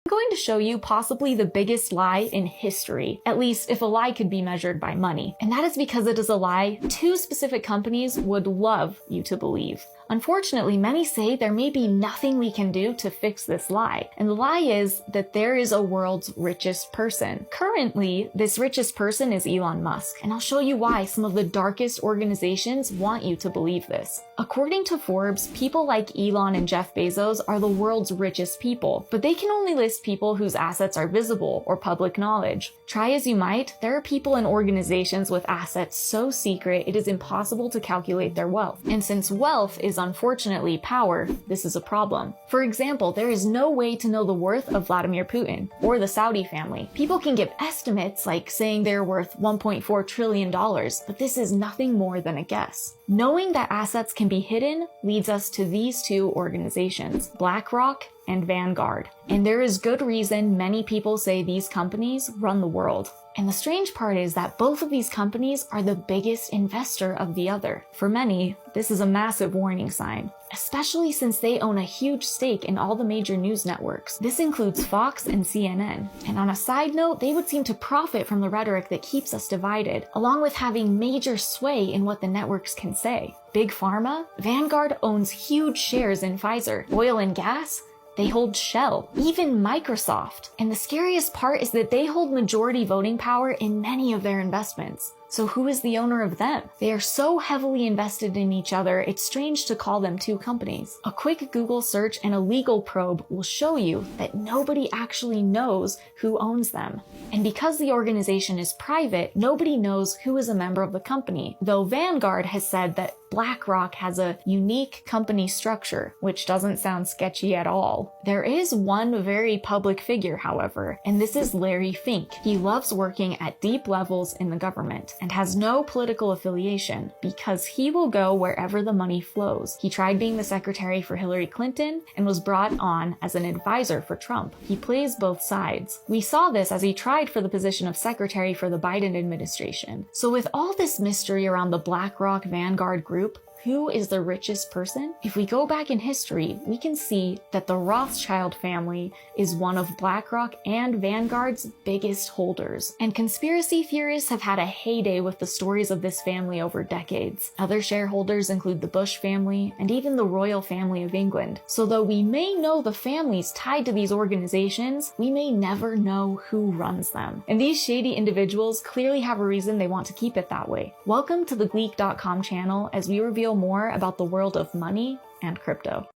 I'm going to show you possibly the biggest lie in history, at least if a lie could be measured by money. And that is because it is a lie two specific companies would love you to believe. Unfortunately, many say there may be nothing we can do to fix this lie. And the lie is that there is a world's richest person. Currently, this richest person is Elon Musk, and I'll show you why some of the darkest organizations want you to believe this. According to Forbes, people like Elon and Jeff Bezos are the world's richest people, but they can only list people whose assets are visible or public knowledge. Try as you might, there are people and organizations with assets so secret it is impossible to calculate their wealth. And since wealth is unfortunately power, this is a problem. For example, there is no way to know the worth of Vladimir Putin or the Saudi family. People can give estimates like saying they're worth $1.4 trillion, but this is nothing more than a guess. Knowing that assets can be hidden leads us to these two organizations, BlackRock and Vanguard. And there is good reason many people say these companies run the world. And the strange part is that both of these companies are the biggest investor of the other. For many, this is a massive warning sign, especially since they own a huge stake in all the major news networks. This includes Fox and CNN. And on a side note, they would seem to profit from the rhetoric that keeps us divided, along with having major sway in what the networks can say. Big Pharma? Vanguard owns huge shares in Pfizer. Oil and gas? They hold Shell, even Microsoft. And the scariest part is that they hold majority voting power in many of their investments. So who is the owner of them? They are so heavily invested in each other, it's strange to call them two companies. A quick Google search and a legal probe will show you that nobody actually knows who owns them. And because the organization is private, nobody knows who is a member of the company, though Vanguard has said that BlackRock has a unique company structure, which doesn't sound sketchy at all. There is one very public figure, however, and this is Larry Fink. He loves working at deep levels in the government and has no political affiliation because he will go wherever the money flows. He tried being the secretary for Hillary Clinton and was brought on as an advisor for Trump. He plays both sides. We saw this as he tried for the position of secretary for the Biden administration. So with all this mystery around the BlackRock Vanguard group, who is the richest person? If we go back in history, we can see that the Rothschild family is one of BlackRock and Vanguard's biggest holders. And conspiracy theorists have had a heyday with the stories of this family over decades. Other shareholders include the Bush family and even the royal family of England. So though we may know the families tied to these organizations, we may never know who runs them. And these shady individuals clearly have a reason they want to keep it that way. Welcome to the Gleek.com channel as we reveal more about the world of money and crypto.